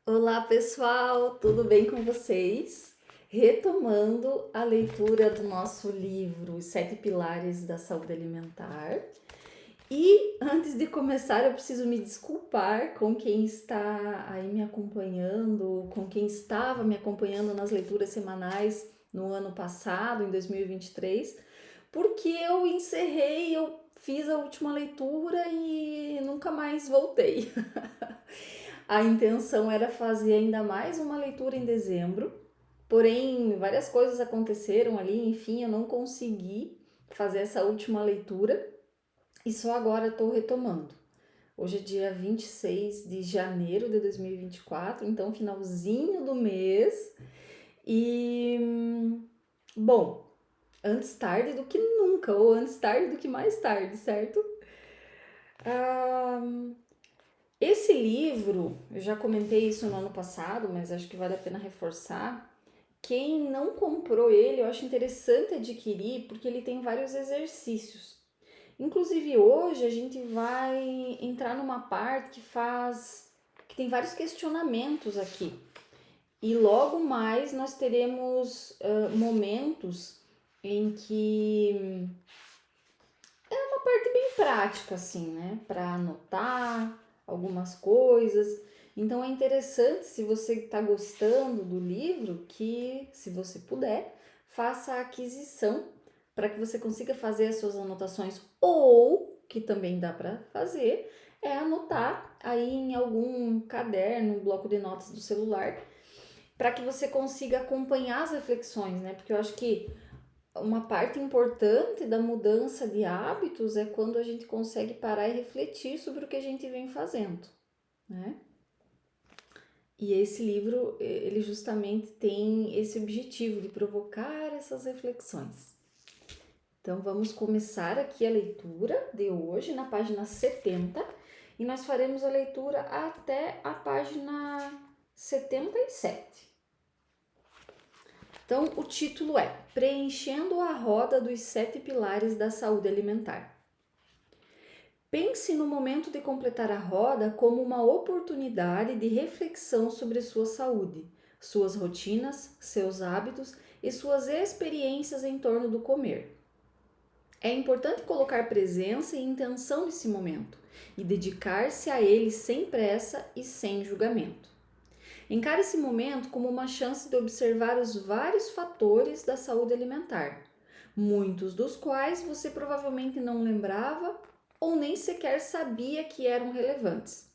Olá, pessoal, tudo bem com vocês? Retomando a leitura do nosso livro Os Sete Pilares da Saúde Alimentar. E antes de começar, eu preciso me desculpar com quem está aí me acompanhando, com quem estava me acompanhando nas leituras semanais no ano passado, em 2023, porque eu fiz a última leitura e nunca mais voltei. A intenção era fazer ainda mais uma leitura em dezembro, porém várias coisas aconteceram ali, enfim, eu não consegui fazer essa última leitura e só agora estou retomando. Hoje é dia 26 de janeiro de 2024, então finalzinho do mês. E, bom, antes tarde do que nunca, ou antes tarde do que mais tarde, certo? Ah, Esse livro, eu já comentei isso no ano passado, mas acho que vale a pena reforçar. Quem não comprou ele, eu acho interessante adquirir, porque ele tem vários exercícios. Inclusive hoje a gente vai entrar numa parte que tem vários questionamentos aqui. E logo mais nós teremos momentos em que uma parte bem prática, assim, né? Para anotar algumas coisas. Então é interessante, se você está gostando do livro, que, se você puder, faça a aquisição para que você consiga fazer as suas anotações. Ou, que também dá para fazer, é anotar aí em algum caderno, um bloco de notas do celular, para que você consiga acompanhar as reflexões, né? Porque eu acho que uma parte importante da mudança de hábitos é quando a gente consegue parar e refletir sobre o que a gente vem fazendo, né? E esse livro, ele justamente tem esse objetivo de provocar essas reflexões. Então vamos começar aqui a leitura de hoje na página 70 e nós faremos a leitura até a página 77. Então, o título é Preenchendo a Roda dos Sete Pilares da Saúde Alimentar. Pense no momento de completar a roda como uma oportunidade de reflexão sobre sua saúde, suas rotinas, seus hábitos e suas experiências em torno do comer. É importante colocar presença e intenção nesse momento e dedicar-se a ele sem pressa e sem julgamento. Encare esse momento como uma chance de observar os vários fatores da saúde alimentar, muitos dos quais você provavelmente não lembrava ou nem sequer sabia que eram relevantes.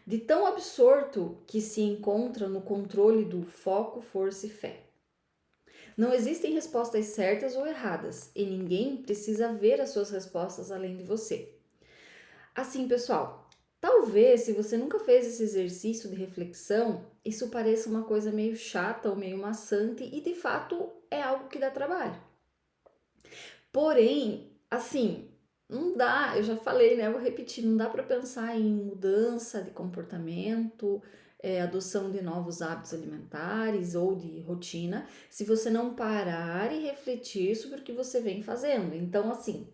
De tão absorto que se encontra no controle do foco, força e fé. Não existem respostas certas ou erradas e ninguém precisa ver as suas respostas além de você. Assim, pessoal, talvez se você nunca fez esse exercício de reflexão, isso pareça uma coisa meio chata ou meio maçante e de fato é algo que dá trabalho. Porém, assim, não dá, eu já falei, né? Vou repetir, não dá para pensar em mudança de comportamento, adoção de novos hábitos alimentares ou de rotina, se você não parar e refletir sobre o que você vem fazendo. Então, assim,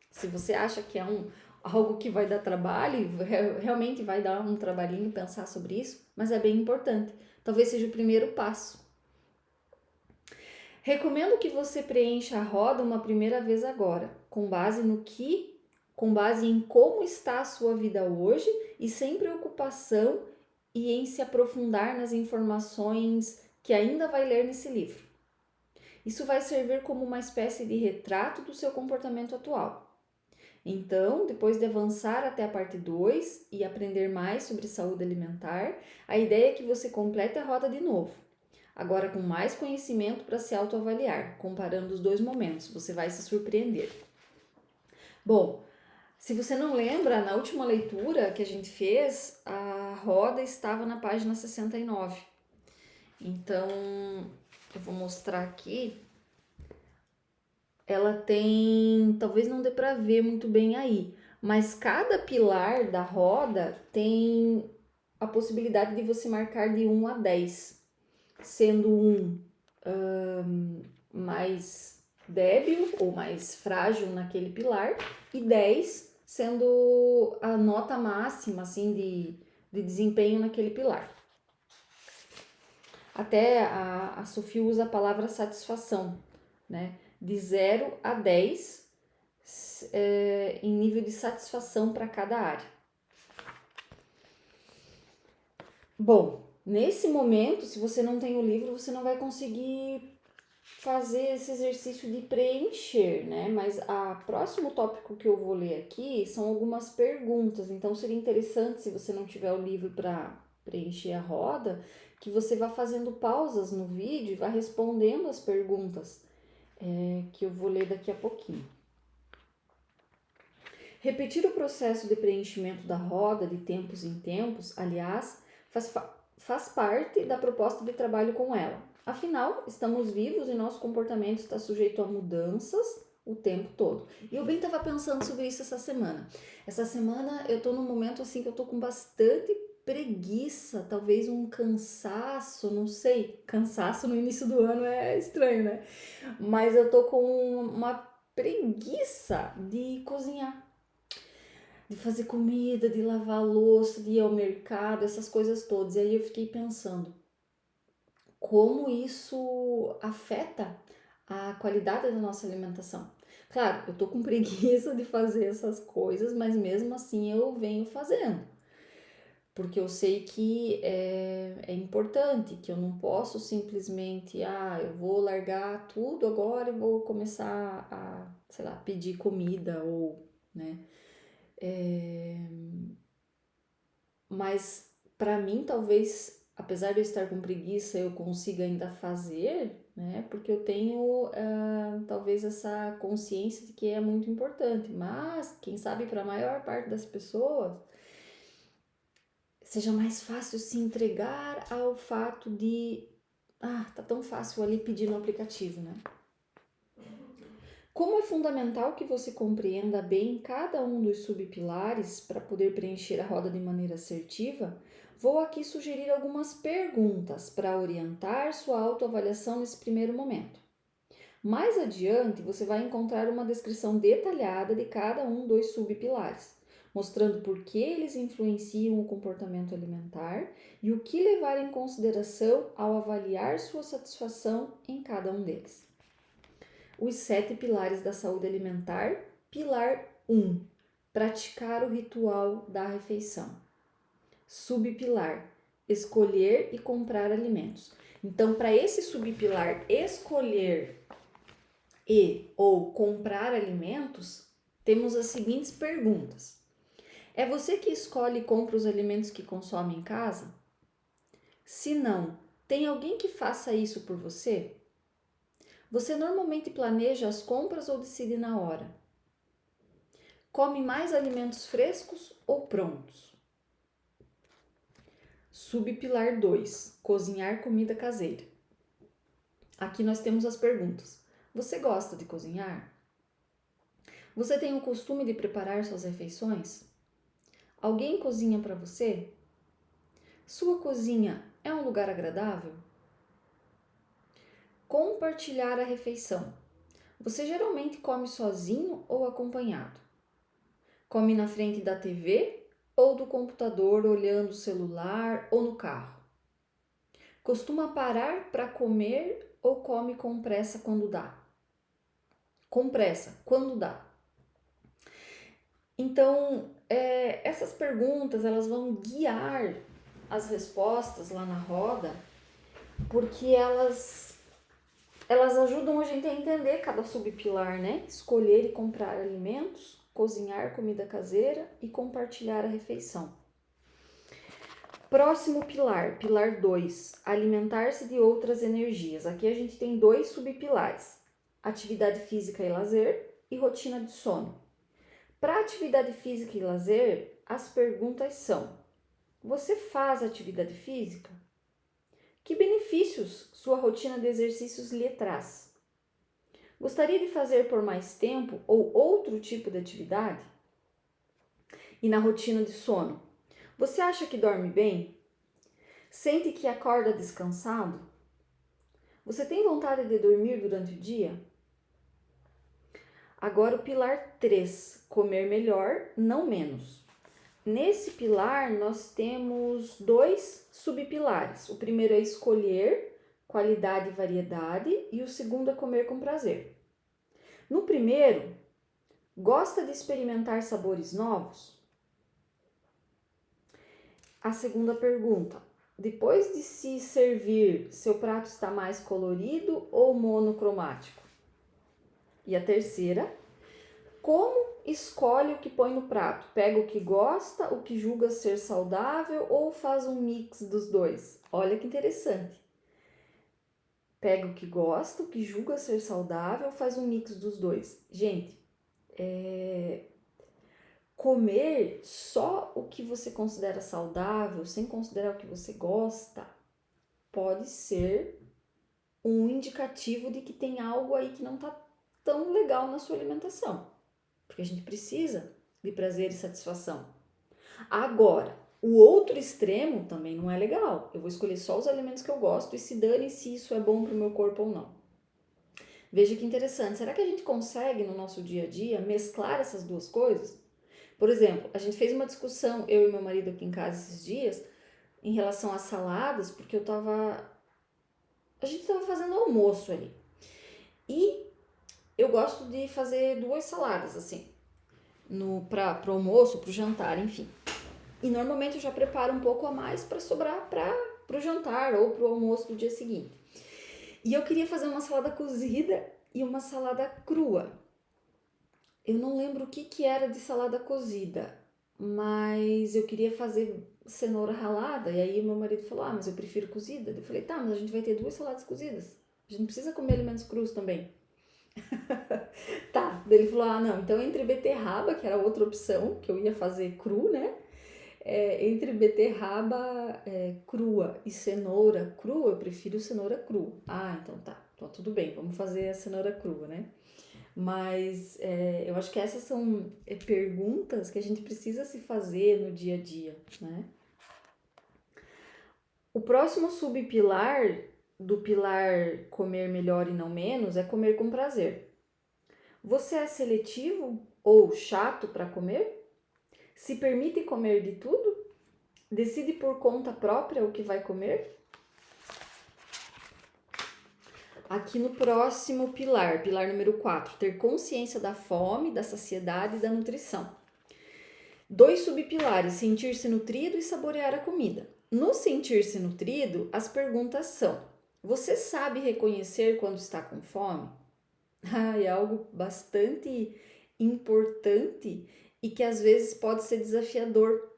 se você acha que é algo que vai dar trabalho, realmente vai dar um trabalhinho pensar sobre isso, mas é bem importante. Talvez seja o primeiro passo. Recomendo que você preencha a roda uma primeira vez agora, com base em como está a sua vida hoje e sem preocupação e em se aprofundar nas informações que ainda vai ler nesse livro. Isso vai servir como uma espécie de retrato do seu comportamento atual. Então, depois de avançar até a parte 2 e aprender mais sobre saúde alimentar, a ideia é que você complete a roda de novo. Agora com mais conhecimento para se autoavaliar, comparando os dois momentos, você vai se surpreender. Bom, se você não lembra, na última leitura que a gente fez, a roda estava na página 69. Então, eu vou mostrar aqui. Ela tem, talvez não dê para ver muito bem aí, mas cada pilar da roda tem a possibilidade de você marcar de 1 a 10, sendo mais débil ou mais frágil naquele pilar e 10 sendo a nota máxima assim de desempenho naquele pilar. Até a Sofia usa a palavra satisfação, né? De 0 a 10 em nível de satisfação para cada área. Bom, nesse momento, se você não tem o livro, você não vai conseguir fazer esse exercício de preencher, né? Mas o próximo tópico que eu vou ler aqui são algumas perguntas. Então, seria interessante, se você não tiver o livro para preencher a roda, que você vá fazendo pausas no vídeo e vá respondendo as perguntas que eu vou ler daqui a pouquinho. Repetir o processo de preenchimento da roda de tempos em tempos, aliás, faz parte da proposta de trabalho com ela. Afinal, estamos vivos e nosso comportamento está sujeito a mudanças o tempo todo. E eu bem estava pensando sobre isso essa semana. Essa semana eu tô num momento assim que eu tô com bastante preguiça, talvez um cansaço, não sei. Cansaço no início do ano é estranho, né? Mas eu tô com uma preguiça de cozinhar, de fazer comida, de lavar a louça, de ir ao mercado, essas coisas todas. E aí eu fiquei pensando, como isso afeta a qualidade da nossa alimentação. Claro, eu tô com preguiça de fazer essas coisas, mas mesmo assim eu venho fazendo. Porque eu sei que é importante, que eu não posso simplesmente, eu vou largar tudo agora e vou começar a, sei lá, pedir comida ou, né? Mas para mim, talvez, apesar de eu estar com preguiça, eu consiga ainda fazer, né? Porque eu tenho talvez essa consciência de que é muito importante. Mas, quem sabe, para a maior parte das pessoas, seja mais fácil se entregar ao fato de, tá tão fácil ali pedir no aplicativo, né? Como é fundamental que você compreenda bem cada um dos subpilares para poder preencher a roda de maneira assertiva, vou aqui sugerir algumas perguntas para orientar sua autoavaliação nesse primeiro momento. Mais adiante, você vai encontrar uma descrição detalhada de cada um dos subpilares, mostrando por que eles influenciam o comportamento alimentar e o que levar em consideração ao avaliar sua satisfação em cada um deles. Os 7 pilares da saúde alimentar. Pilar 1. Praticar o ritual da refeição. Subpilar. Escolher e comprar alimentos. Então, para esse subpilar, escolher ou comprar alimentos, temos as seguintes perguntas. É você que escolhe e compra os alimentos que consome em casa? Se não, tem alguém que faça isso por você? Você normalmente planeja as compras ou decide na hora? Come mais alimentos frescos ou prontos? Subpilar 2. Cozinhar comida caseira. Aqui nós temos as perguntas. Você gosta de cozinhar? Você tem o costume de preparar suas refeições? Alguém cozinha para você? Sua cozinha é um lugar agradável? Compartilhar a refeição. Você geralmente come sozinho ou acompanhado? Come na frente da TV ou do computador olhando o celular ou no carro? Costuma parar para comer ou come com pressa quando dá? Com pressa, quando dá. Então, essas perguntas elas vão guiar as respostas lá na roda, porque elas ajudam a gente a entender cada subpilar, né? Escolher e comprar alimentos, cozinhar comida caseira e compartilhar a refeição. Próximo pilar, pilar 2, alimentar-se de outras energias. Aqui a gente tem 2 subpilares, atividade física e lazer e rotina de sono. Para atividade física e lazer, as perguntas são: você faz atividade física? Que benefícios sua rotina de exercícios lhe traz? Gostaria de fazer por mais tempo ou outro tipo de atividade? E na rotina de sono, você acha que dorme bem? Sente que acorda descansado? Você tem vontade de dormir durante o dia? Agora o pilar 3, comer melhor, não menos. Nesse pilar nós temos 2 subpilares. O primeiro é escolher qualidade e variedade, e o segundo é comer com prazer. No primeiro, gosta de experimentar sabores novos? A segunda pergunta, depois de se servir, seu prato está mais colorido ou monocromático? E a terceira, como escolhe o que põe no prato? Pega o que gosta, o que julga ser saudável ou faz um mix dos dois? Olha que interessante. Pega o que gosta, o que julga ser saudável, faz um mix dos dois. Gente, comer só o que você considera saudável, sem considerar o que você gosta, pode ser um indicativo de que tem algo aí que não tá tão legal na sua alimentação. Porque a gente precisa de prazer e satisfação. Agora, o outro extremo também não é legal. Eu vou escolher só os alimentos que eu gosto e se dane se isso é bom para o meu corpo ou não. Veja que interessante. Será que a gente consegue no nosso dia a dia mesclar essas duas coisas? Por exemplo, a gente fez uma discussão, eu e meu marido aqui em casa esses dias, em relação às saladas, porque a gente estava fazendo almoço ali. E eu gosto de fazer 2 saladas, assim, pro almoço, pro jantar, enfim. E normalmente eu já preparo um pouco a mais para sobrar pro jantar ou pro almoço do dia seguinte. E eu queria fazer uma salada cozida e uma salada crua. Eu não lembro o que era de salada cozida, mas eu queria fazer cenoura ralada. E aí meu marido falou, mas eu prefiro cozida. Eu falei, tá, mas a gente vai ter 2 saladas cozidas. A gente não precisa comer alimentos crus também. Tá, daí ele falou, não, então entre beterraba, que era outra opção, que eu ia fazer cru, né? Entre beterraba crua e cenoura crua, eu prefiro cenoura crua. Então tá, então tudo bem, vamos fazer a cenoura crua, né? Mas eu acho que essas são perguntas que a gente precisa se fazer no dia a dia, né? O próximo subpilar do pilar comer melhor e não menos é comer com prazer. Você é seletivo ou chato para comer? Se permite comer de tudo? Decide por conta própria o que vai comer? Aqui no próximo pilar, pilar número 4, ter consciência da fome, da saciedade e da nutrição. 2 subpilares, sentir-se nutrido e saborear a comida. No sentir-se nutrido, as perguntas são: você sabe reconhecer quando está com fome? É algo bastante importante e que às vezes pode ser desafiador.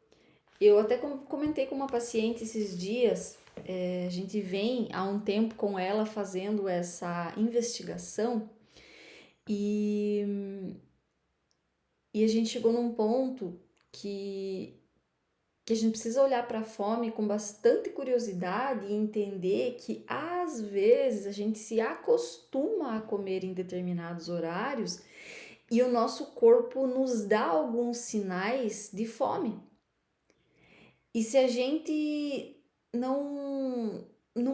Eu até comentei com uma paciente esses dias, a gente vem há um tempo com ela fazendo essa investigação e a gente chegou num ponto que a gente precisa olhar para a fome com bastante curiosidade e entender que às vezes a gente se acostuma a comer em determinados horários e o nosso corpo nos dá alguns sinais de fome. E se a gente não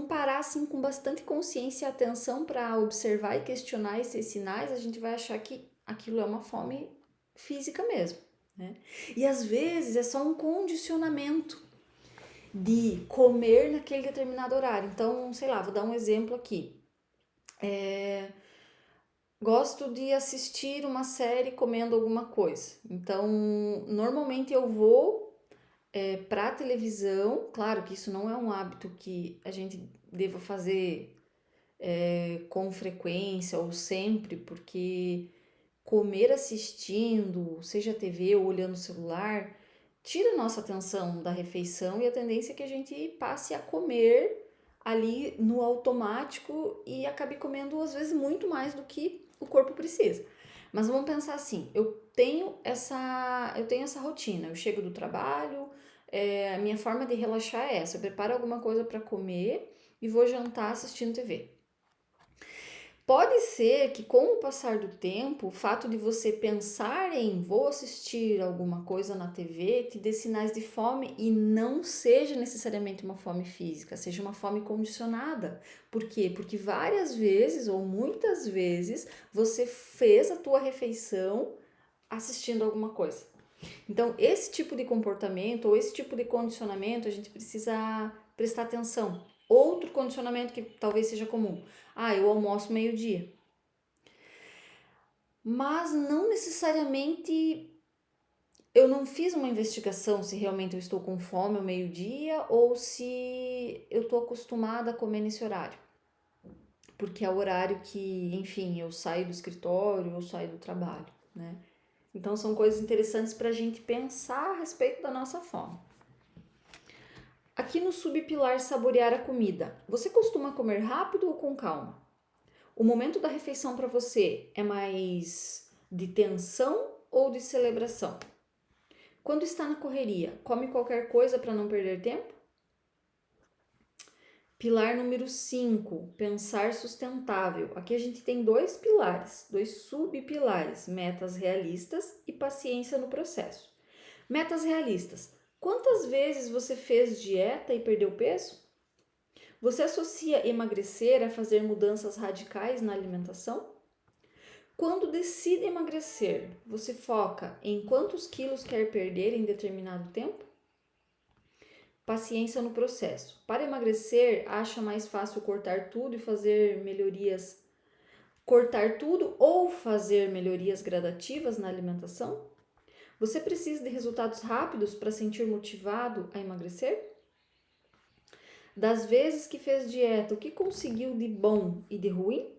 parar assim com bastante consciência e atenção para observar e questionar esses sinais, a gente vai achar que aquilo é uma fome física mesmo, né? E às vezes é só um condicionamento de comer naquele determinado horário. Então, sei lá, vou dar um exemplo aqui. Gosto de assistir uma série comendo alguma coisa. Então, normalmente eu vou para a televisão. Claro que isso não é um hábito que a gente deva fazer com frequência ou sempre, porque comer assistindo, seja TV ou olhando o celular, tira a nossa atenção da refeição e a tendência é que a gente passe a comer ali no automático e acabe comendo às vezes muito mais do que o corpo precisa. Mas vamos pensar assim, eu tenho essa rotina, eu chego do trabalho, a minha forma de relaxar é essa, eu preparo alguma coisa para comer e vou jantar assistindo TV. Pode ser que com o passar do tempo, o fato de você pensar em vou assistir alguma coisa na TV te dê sinais de fome e não seja necessariamente uma fome física, seja uma fome condicionada. Por quê? Porque várias vezes ou muitas vezes você fez a tua refeição assistindo alguma coisa. Então, esse tipo de comportamento ou esse tipo de condicionamento a gente precisa prestar atenção, Outro condicionamento que talvez seja comum. Eu almoço meio-dia. Mas não necessariamente eu não fiz uma investigação se realmente eu estou com fome ao meio-dia ou se eu estou acostumada a comer nesse horário. Porque é o horário que, enfim, eu saio do escritório, eu saio do trabalho, né? Então são coisas interessantes para a gente pensar a respeito da nossa fome. Aqui no subpilar saborear a comida, você costuma comer rápido ou com calma? O momento da refeição para você é mais de tensão ou de celebração? Quando está na correria, come qualquer coisa para não perder tempo? Pilar número 5, pensar sustentável. Aqui a gente tem 2 pilares, 2 subpilares, metas realistas e paciência no processo. Metas realistas. Quantas vezes você fez dieta e perdeu peso? Você associa emagrecer a fazer mudanças radicais na alimentação? Quando decide emagrecer, você foca em quantos quilos quer perder em determinado tempo? Paciência no processo. Para emagrecer, acha mais fácil cortar tudo e fazer melhorias? Cortar tudo ou fazer melhorias gradativas na alimentação? Você precisa de resultados rápidos para sentir motivado a emagrecer? Das vezes que fez dieta, o que conseguiu de bom e de ruim?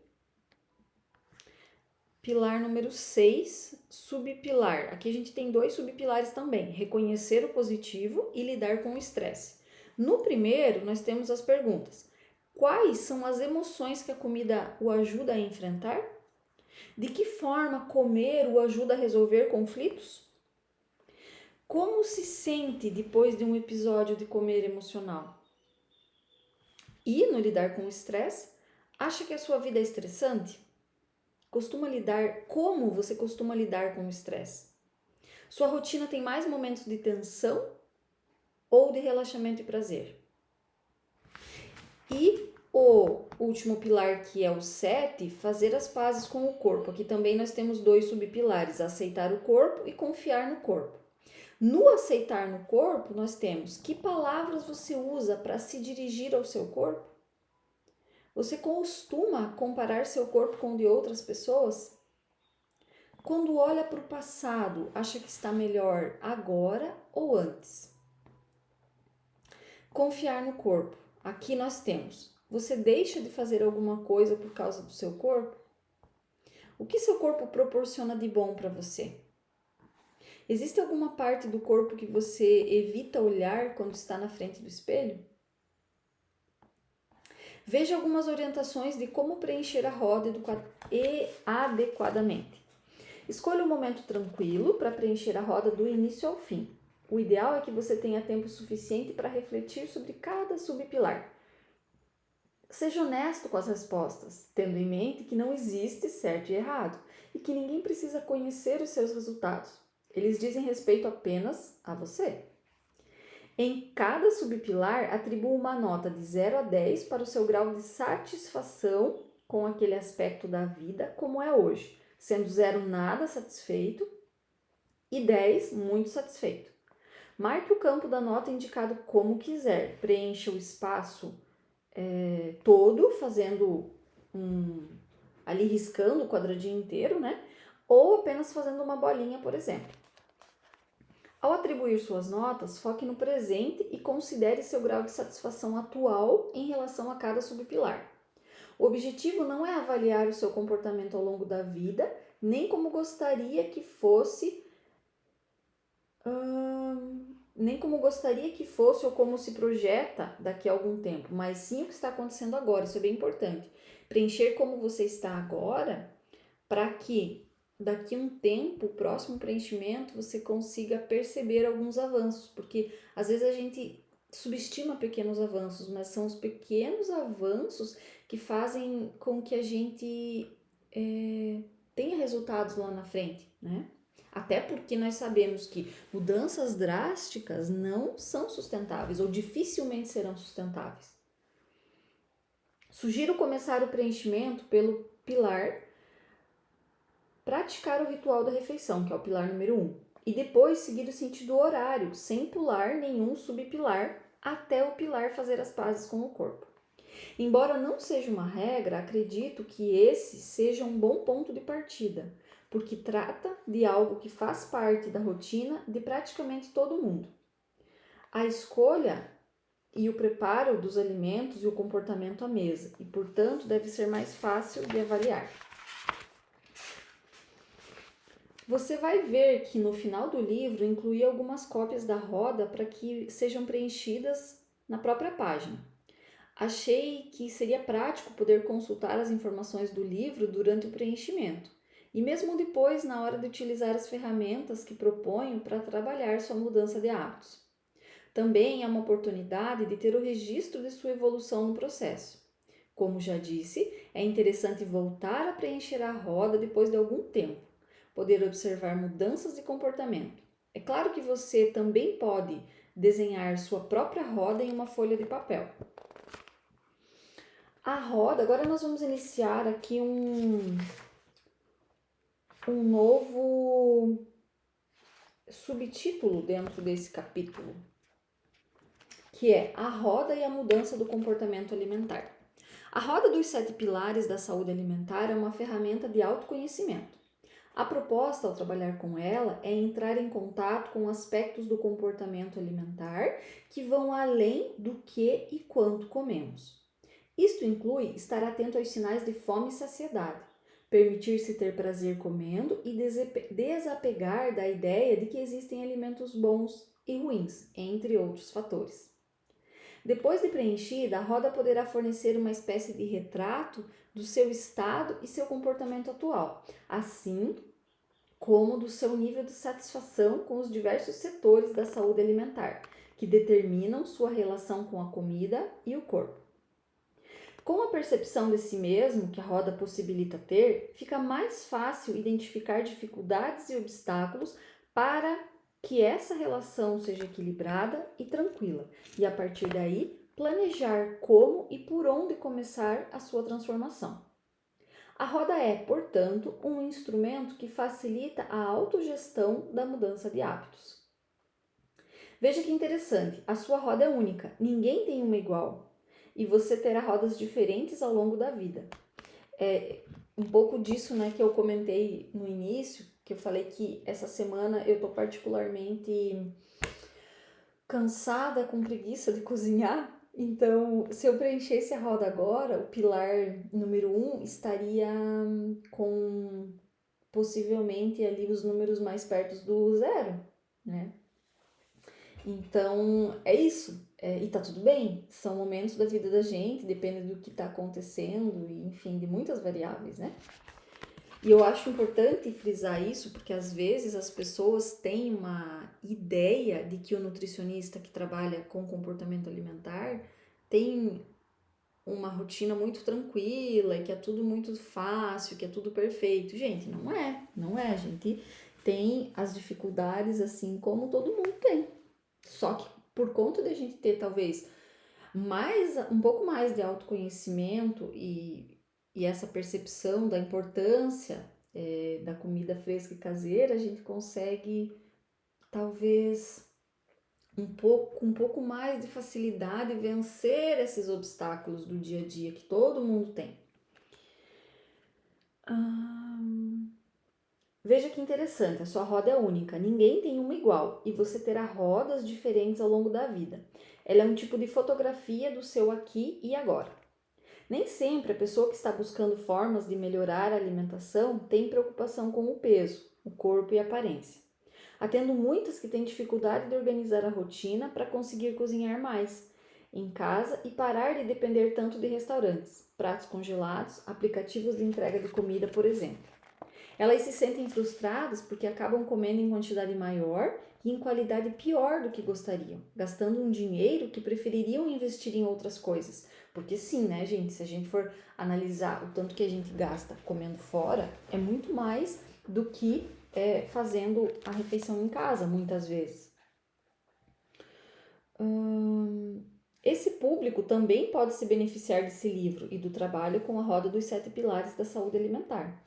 Pilar número 6, subpilar. Aqui a gente tem 2 subpilares também: reconhecer o positivo e lidar com o estresse. No primeiro, nós temos as perguntas: quais são as emoções que a comida o ajuda a enfrentar? De que forma comer o ajuda a resolver conflitos? Como se sente depois de um episódio de comer emocional? E no lidar com o estresse, acha que a sua vida é estressante? Como você costuma lidar com o estresse? Sua rotina tem mais momentos de tensão ou de relaxamento e prazer? E o último pilar, que é o 7, fazer as pazes com o corpo. Aqui também nós temos 2 subpilares: aceitar o corpo e confiar no corpo. No aceitar no corpo, nós temos: que palavras você usa para se dirigir ao seu corpo? Você costuma comparar seu corpo com o de outras pessoas? Quando olha para o passado, acha que está melhor agora ou antes? Confiar no corpo. Aqui nós temos: você deixa de fazer alguma coisa por causa do seu corpo? O que seu corpo proporciona de bom para você? Existe alguma parte do corpo que você evita olhar quando está na frente do espelho? Veja algumas orientações de como preencher a roda adequadamente. Escolha um momento tranquilo para preencher a roda do início ao fim. O ideal é que você tenha tempo suficiente para refletir sobre cada subpilar. Seja honesto com as respostas, tendo em mente que não existe certo e errado e que ninguém precisa conhecer os seus resultados. Eles dizem respeito apenas a você. Em cada subpilar, atribua uma nota de 0 a 10 para o seu grau de satisfação com aquele aspecto da vida como é hoje, sendo 0 nada satisfeito e 10 muito satisfeito. Marque o campo da nota indicado como quiser. Preencha o espaço todo, fazendo ali riscando o quadradinho inteiro, né? Ou apenas fazendo uma bolinha, por exemplo. Ao atribuir suas notas, foque no presente e considere seu grau de satisfação atual em relação a cada subpilar. O objetivo não é avaliar o seu comportamento ao longo da vida, nem como gostaria que fosse, ou como se projeta daqui a algum tempo, mas sim o que está acontecendo agora. Isso é bem importante. Preencher como você está agora, para que daqui a um tempo, o próximo preenchimento, você consiga perceber alguns avanços, porque às vezes a gente subestima pequenos avanços, mas são os pequenos avanços que fazem com que a gente tenha resultados lá na frente, né? Até porque nós sabemos que mudanças drásticas não são sustentáveis ou dificilmente serão sustentáveis. Sugiro começar o preenchimento pelo pilar praticar o ritual da refeição, que é o pilar número 1, e depois seguir o sentido horário, sem pular nenhum subpilar, até o pilar fazer as pazes com o corpo. Embora não seja uma regra, acredito que esse seja um bom ponto de partida, porque trata de algo que faz parte da rotina de praticamente todo mundo. A escolha e o preparo dos alimentos e o comportamento à mesa, e portanto deve ser mais fácil de avaliar. Você vai ver que no final do livro incluí algumas cópias da roda para que sejam preenchidas na própria página. Achei que seria prático poder consultar as informações do livro durante o preenchimento, e mesmo depois na hora de utilizar as ferramentas que proponho para trabalhar sua mudança de hábitos. Também é uma oportunidade de ter o registro de sua evolução no processo. Como já disse, é interessante voltar a preencher a roda depois de algum tempo, poder observar mudanças de comportamento. É claro que você também pode desenhar sua própria roda em uma folha de papel. A roda, agora nós vamos iniciar aqui um novo subtítulo dentro desse capítulo, que é a roda e a mudança do comportamento alimentar. A roda dos 7 pilares da saúde alimentar é uma ferramenta de autoconhecimento. A proposta ao trabalhar com ela é entrar em contato com aspectos do comportamento alimentar que vão além do que e quanto comemos. Isto inclui estar atento aos sinais de fome e saciedade, permitir-se ter prazer comendo e desapegar da ideia de que existem alimentos bons e ruins, entre outros fatores. Depois de preenchida, a roda poderá fornecer uma espécie de retrato do seu estado e seu comportamento atual, assim como do seu nível de satisfação com os diversos setores da saúde alimentar, que determinam sua relação com a comida e o corpo. Com a percepção de si mesmo que a roda possibilita ter, fica mais fácil identificar dificuldades e obstáculos para que essa relação seja equilibrada e tranquila, e a partir daí planejar como e por onde começar a sua transformação. A roda é, portanto, um instrumento que facilita a autogestão da mudança de hábitos. Veja que interessante, a sua roda é única, ninguém tem uma igual, e você terá rodas diferentes ao longo da vida. É um pouco disso, né, que eu comentei no início, que eu falei que essa semana eu tô particularmente cansada, com preguiça de cozinhar. Então, se eu preenchesse a roda agora, o pilar número 1 estaria com possivelmente ali os números mais perto do zero, né? Então, é isso. E tá tudo bem. São momentos da vida da gente, depende do que tá acontecendo, e enfim, de muitas variáveis, né? E eu acho importante frisar isso, porque às vezes as pessoas têm uma ideia de que o nutricionista que trabalha com comportamento alimentar tem uma rotina muito tranquila, e que é tudo muito fácil, que é tudo perfeito. Gente, não é. A gente tem as dificuldades assim como todo mundo tem. Só que por conta de a gente ter talvez um pouco mais de autoconhecimento e essa percepção da importância da comida fresca e caseira, a gente consegue talvez um pouco mais de facilidade vencer esses obstáculos do dia a dia que todo mundo tem. Veja que interessante, a sua roda é única, ninguém tem uma igual e você terá rodas diferentes ao longo da vida. Ela é um tipo de fotografia do seu aqui e agora. Nem sempre a pessoa que está buscando formas de melhorar a alimentação tem preocupação com o peso, o corpo e a aparência. Atendo muitas que têm dificuldade de organizar a rotina para conseguir cozinhar mais em casa e parar de depender tanto de restaurantes, pratos congelados, aplicativos de entrega de comida, por exemplo. Elas se sentem frustradas porque acabam comendo em quantidade maior e em qualidade pior do que gostariam, gastando um dinheiro que prefeririam investir em outras coisas. Porque sim, né, gente? Se a gente for analisar o tanto que a gente gasta comendo fora, é muito mais do que fazendo a refeição em casa, muitas vezes. Esse público também pode se beneficiar desse livro e do trabalho com a roda dos 7 pilares da saúde alimentar.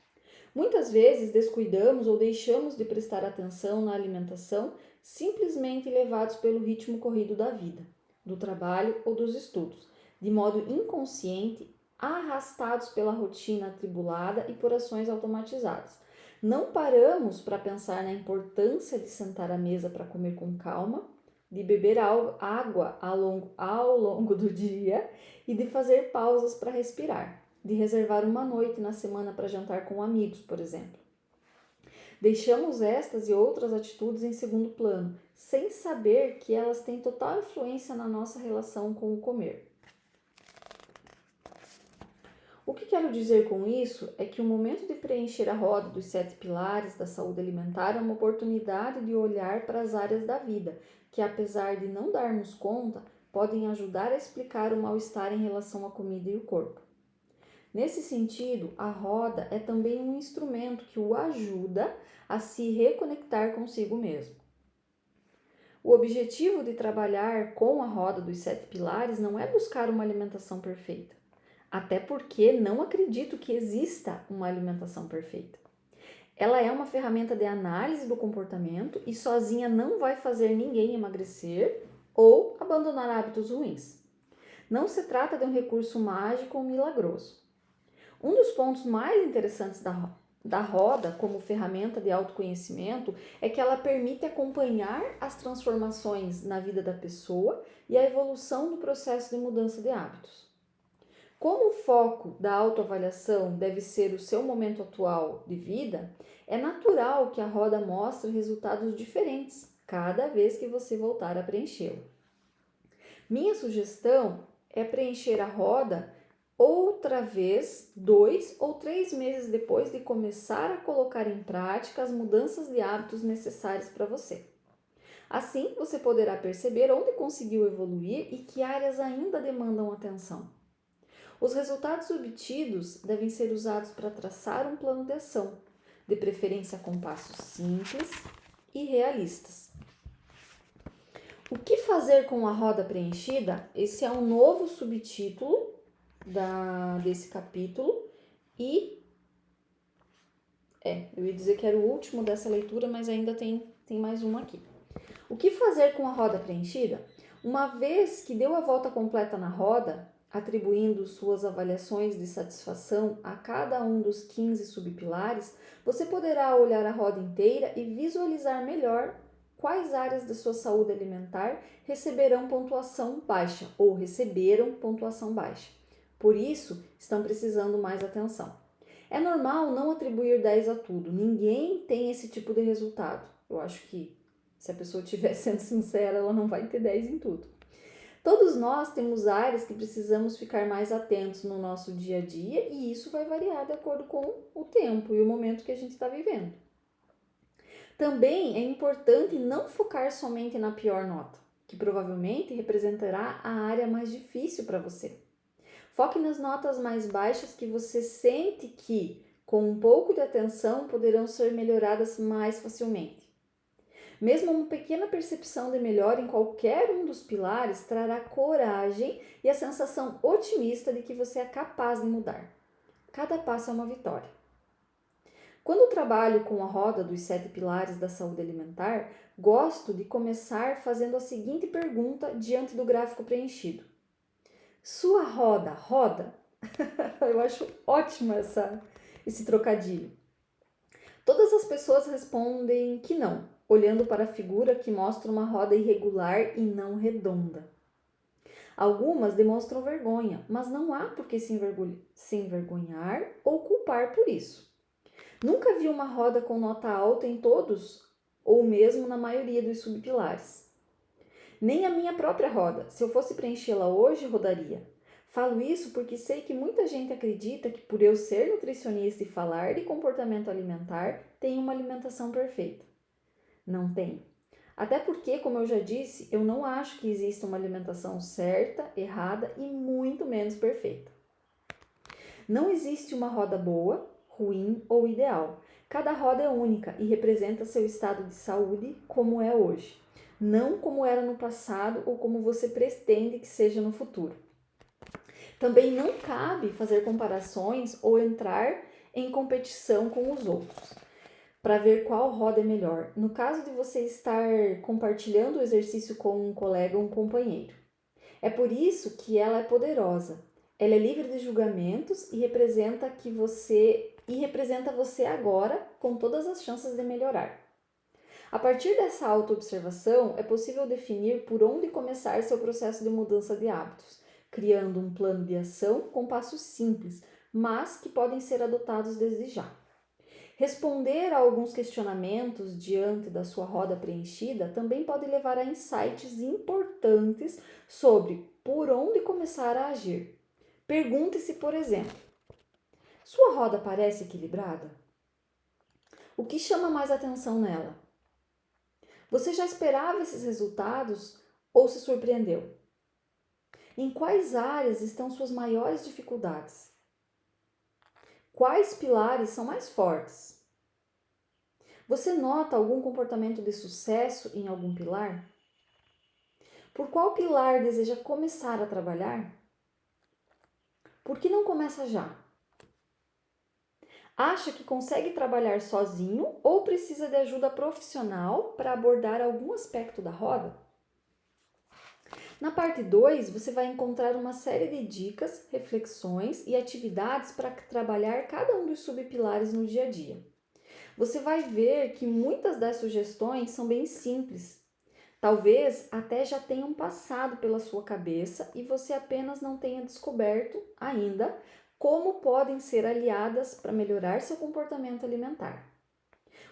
Muitas vezes descuidamos ou deixamos de prestar atenção na alimentação simplesmente levados pelo ritmo corrido da vida, do trabalho ou dos estudos, de modo inconsciente, arrastados pela rotina atribulada e por ações automatizadas. Não paramos para pensar na importância de sentar à mesa para comer com calma, de beber água ao longo do dia e de fazer pausas para respirar, de reservar uma noite na semana para jantar com amigos, por exemplo. Deixamos estas e outras atitudes em segundo plano, sem saber que elas têm total influência na nossa relação com o comer. O que quero dizer com isso é que o momento de preencher a roda dos 7 pilares da saúde alimentar é uma oportunidade de olhar para as áreas da vida que, apesar de não darmos conta, podem ajudar a explicar o mal-estar em relação à comida e o corpo. Nesse sentido, a roda é também um instrumento que o ajuda a se reconectar consigo mesmo. O objetivo de trabalhar com a roda dos 7 pilares não é buscar uma alimentação perfeita. Até porque não acredito que exista uma alimentação perfeita. Ela é uma ferramenta de análise do comportamento e sozinha não vai fazer ninguém emagrecer ou abandonar hábitos ruins. Não se trata de um recurso mágico ou milagroso. Um dos pontos mais interessantes da roda como ferramenta de autoconhecimento é que ela permite acompanhar as transformações na vida da pessoa e a evolução do processo de mudança de hábitos. Como o foco da autoavaliação deve ser o seu momento atual de vida, é natural que a roda mostre resultados diferentes cada vez que você voltar a preenchê-la. Minha sugestão é preencher a roda outra vez 2 ou 3 meses depois de começar a colocar em prática as mudanças de hábitos necessárias para você. Assim, você poderá perceber onde conseguiu evoluir e que áreas ainda demandam atenção. Os resultados obtidos devem ser usados para traçar um plano de ação, de preferência com passos simples e realistas. O que fazer com a roda preenchida? Esse é um novo subtítulo desse capítulo e eu ia dizer que era o último dessa leitura, mas ainda tem mais uma aqui. O que fazer com a roda preenchida? Uma vez que deu a volta completa na roda, atribuindo suas avaliações de satisfação a cada um dos 15 subpilares, você poderá olhar a roda inteira e visualizar melhor quais áreas da sua saúde alimentar receberão pontuação baixa ou receberam pontuação baixa. Por isso, estão precisando mais atenção. É normal não atribuir 10 a tudo. Ninguém tem esse tipo de resultado. Eu acho que se a pessoa estiver sendo sincera, ela não vai ter 10 em tudo. Todos nós temos áreas que precisamos ficar mais atentos no nosso dia a dia e isso vai variar de acordo com o tempo e o momento que a gente está vivendo. Também é importante não focar somente na pior nota, que provavelmente representará a área mais difícil para você. Foque nas notas mais baixas que você sente que, com um pouco de atenção, poderão ser melhoradas mais facilmente. Mesmo uma pequena percepção de melhora em qualquer um dos pilares trará coragem e a sensação otimista de que você é capaz de mudar. Cada passo é uma vitória. Quando trabalho com a roda dos 7 pilares da saúde alimentar, gosto de começar fazendo a seguinte pergunta diante do gráfico preenchido. Sua roda roda? Eu acho ótimo esse trocadilho. Todas as pessoas respondem que não, olhando para a figura que mostra uma roda irregular e não redonda. Algumas demonstram vergonha, mas não há por que se envergonhar ou culpar por isso. Nunca vi uma roda com nota alta em todos ou mesmo na maioria dos subpilares. Nem a minha própria roda, se eu fosse preenchê-la hoje, rodaria. Falo isso porque sei que muita gente acredita que por eu ser nutricionista e falar de comportamento alimentar, tenho uma alimentação perfeita. Não tem. Até porque, como eu já disse, eu não acho que exista uma alimentação certa, errada e muito menos perfeita. Não existe uma roda boa, ruim ou ideal. Cada roda é única e representa seu estado de saúde como é hoje, não como era no passado ou como você pretende que seja no futuro. Também não cabe fazer comparações ou entrar em competição com os outros para ver qual roda é melhor, no caso de você estar compartilhando o exercício com um colega ou um companheiro. É por isso que ela é poderosa. Ela é livre de julgamentos e representa você agora com todas as chances de melhorar. A partir dessa autoobservação, é possível definir por onde começar seu processo de mudança de hábitos, criando um plano de ação com passos simples, mas que podem ser adotados desde já. Responder a alguns questionamentos diante da sua roda preenchida também pode levar a insights importantes sobre por onde começar a agir. Pergunte-se, por exemplo, sua roda parece equilibrada? O que chama mais atenção nela? Você já esperava esses resultados ou se surpreendeu? Em quais áreas estão suas maiores dificuldades? Quais pilares são mais fortes? Você nota algum comportamento de sucesso em algum pilar? Por qual pilar deseja começar a trabalhar? Por que não começa já? Acha que consegue trabalhar sozinho ou precisa de ajuda profissional para abordar algum aspecto da roda? Na parte 2, você vai encontrar uma série de dicas, reflexões e atividades para trabalhar cada um dos subpilares no dia a dia. Você vai ver que muitas das sugestões são bem simples. Talvez até já tenham passado pela sua cabeça e você apenas não tenha descoberto ainda como podem ser aliadas para melhorar seu comportamento alimentar.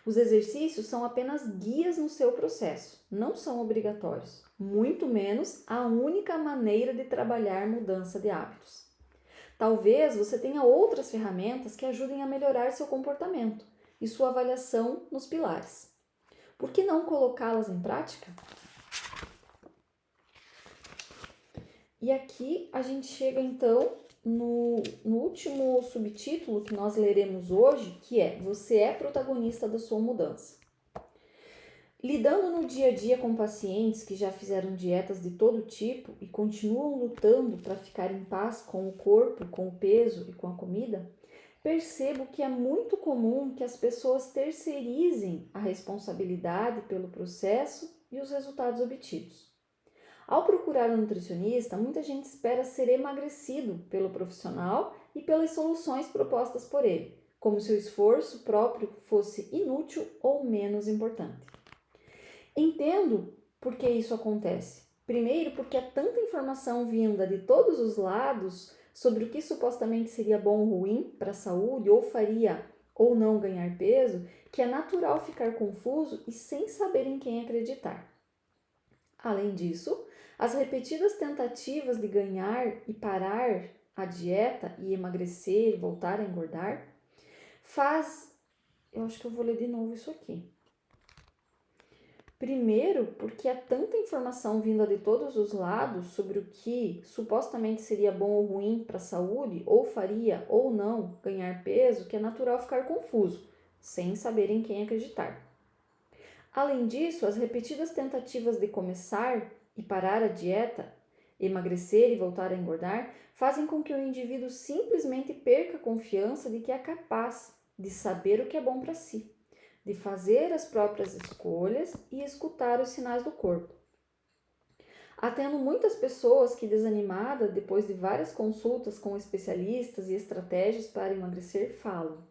Os exercícios são apenas guias no seu processo, não são obrigatórios, muito menos a única maneira de trabalhar mudança de hábitos. Talvez você tenha outras ferramentas que ajudem a melhorar seu comportamento e sua avaliação nos pilares. Por que não colocá-las em prática? E aqui a gente chega então no último subtítulo que nós leremos hoje, que é Você é protagonista da sua mudança. Lidando no dia a dia com pacientes que já fizeram dietas de todo tipo e continuam lutando para ficar em paz com o corpo, com o peso e com a comida, percebo que é muito comum que as pessoas terceirizem a responsabilidade pelo processo e os resultados obtidos. Ao procurar um nutricionista, muita gente espera ser emagrecido pelo profissional e pelas soluções propostas por ele, como se o esforço próprio fosse inútil ou menos importante. Entendo por que isso acontece. Primeiro, porque há tanta informação vinda de todos os lados sobre o que supostamente seria bom ou ruim para a saúde, ou faria ou não ganhar peso, que é natural ficar confuso e sem saber em quem acreditar. Além disso, as repetidas tentativas de ganhar e parar a dieta e emagrecer e voltar a engordar Eu acho que eu vou ler de novo isso aqui. Primeiro, porque há tanta informação vinda de todos os lados sobre o que supostamente seria bom ou ruim para a saúde, ou faria ou não ganhar peso, que é natural ficar confuso, sem saber em quem acreditar. Além disso, as repetidas tentativas de começar e parar a dieta, emagrecer e voltar a engordar, fazem com que o indivíduo simplesmente perca a confiança de que é capaz de saber o que é bom para si, de fazer as próprias escolhas e escutar os sinais do corpo. Atendo muitas pessoas que, desanimadas depois de várias consultas com especialistas e estratégias para emagrecer, falam: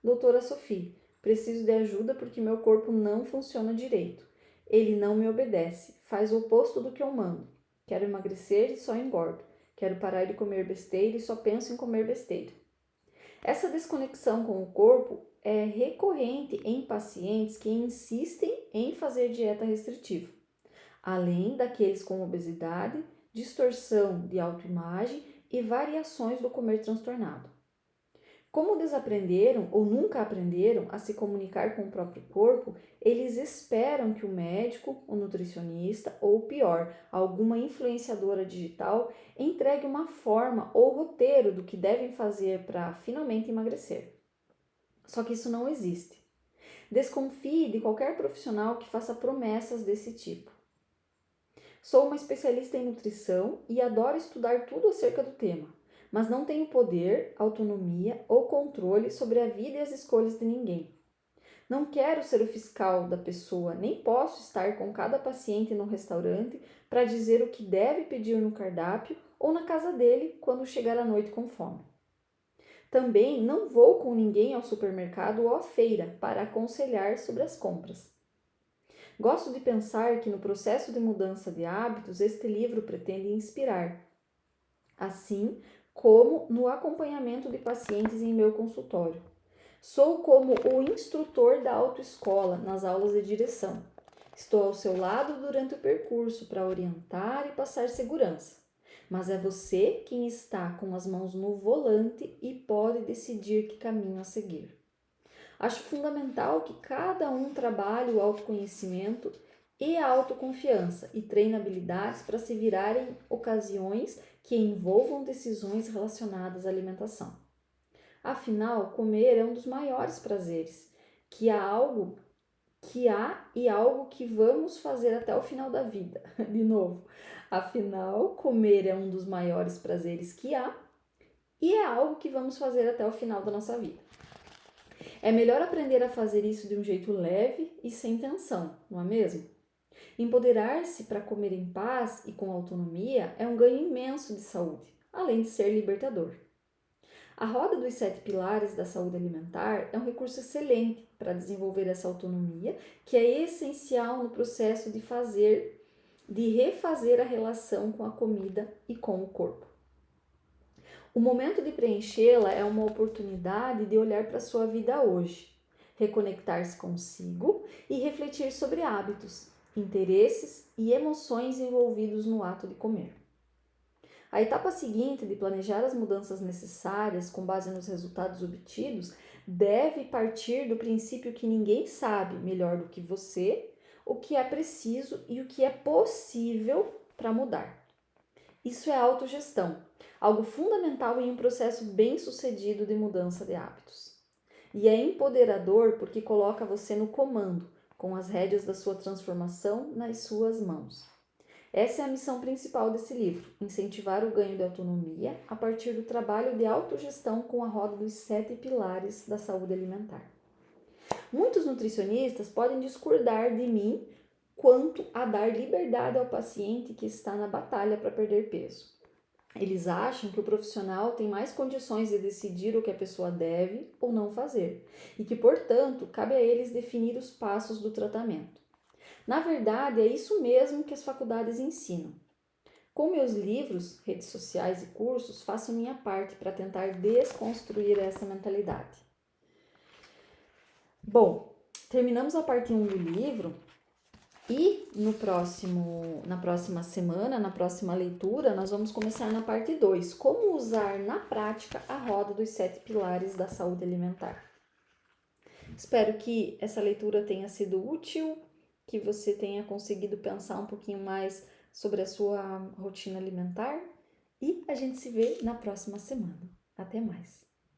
Doutora Sophie, preciso de ajuda porque meu corpo não funciona direito. Ele não me obedece, faz o oposto do que eu mando. Quero emagrecer e só engordo. Quero parar de comer besteira e só penso em comer besteira. Essa desconexão com o corpo é recorrente em pacientes que insistem em fazer dieta restritiva, além daqueles com obesidade, distorção de autoimagem e variações do comer transtornado. Como desaprenderam ou nunca aprenderam a se comunicar com o próprio corpo, eles esperam que o médico, o nutricionista ou, pior, alguma influenciadora digital entregue uma forma ou roteiro do que devem fazer para finalmente emagrecer. Só que isso não existe. Desconfie de qualquer profissional que faça promessas desse tipo. Sou uma especialista em nutrição e adoro estudar tudo acerca do tema, mas não tenho poder, autonomia ou controle sobre a vida e as escolhas de ninguém. Não quero ser o fiscal da pessoa, nem posso estar com cada paciente no restaurante para dizer o que deve pedir no cardápio ou na casa dele quando chegar à noite com fome. Também não vou com ninguém ao supermercado ou à feira para aconselhar sobre as compras. Gosto de pensar que no processo de mudança de hábitos este livro pretende inspirar, assim como no acompanhamento de pacientes em meu consultório. Sou como o instrutor da autoescola nas aulas de direção. Estou ao seu lado durante o percurso para orientar e passar segurança. Mas é você quem está com as mãos no volante e pode decidir que caminho a seguir. Acho fundamental que cada um trabalhe o autoconhecimento e a autoconfiança e treine habilidades para se virar em ocasiões que envolvam decisões relacionadas à alimentação. Afinal, comer é um dos maiores prazeres, que há e algo que vamos fazer até o final da vida. De novo, afinal, comer é um dos maiores prazeres que há e é algo que vamos fazer até o final da nossa vida. É melhor aprender a fazer isso de um jeito leve e sem tensão, não é mesmo? Empoderar-se para comer em paz e com autonomia é um ganho imenso de saúde, além de ser libertador. A roda dos 7 pilares da saúde alimentar é um recurso excelente para desenvolver essa autonomia, que é essencial no processo de refazer a relação com a comida e com o corpo. O momento de preenchê-la é uma oportunidade de olhar para a sua vida hoje, reconectar-se consigo e refletir sobre hábitos, interesses e emoções envolvidos no ato de comer. A etapa seguinte de planejar as mudanças necessárias com base nos resultados obtidos deve partir do princípio que ninguém sabe melhor do que você o que é preciso e o que é possível para mudar. Isso é autogestão, algo fundamental em um processo bem-sucedido de mudança de hábitos. E é empoderador porque coloca você no comando, com as rédeas da sua transformação nas suas mãos. Essa é a missão principal desse livro, incentivar o ganho de autonomia a partir do trabalho de autogestão com a roda dos 7 pilares da saúde alimentar. Muitos nutricionistas podem discordar de mim quanto a dar liberdade ao paciente que está na batalha para perder peso. Eles acham que o profissional tem mais condições de decidir o que a pessoa deve ou não fazer e que, portanto, cabe a eles definir os passos do tratamento. Na verdade, é isso mesmo que as faculdades ensinam. Com meus livros, redes sociais e cursos, faço minha parte para tentar desconstruir essa mentalidade. Bom, terminamos a parte 1 do livro e na próxima semana, na próxima leitura, nós vamos começar na parte 2, como usar na prática a roda dos 7 pilares da saúde alimentar. Espero que essa leitura tenha sido útil, que você tenha conseguido pensar um pouquinho mais sobre a sua rotina alimentar e a gente se vê na próxima semana. Até mais!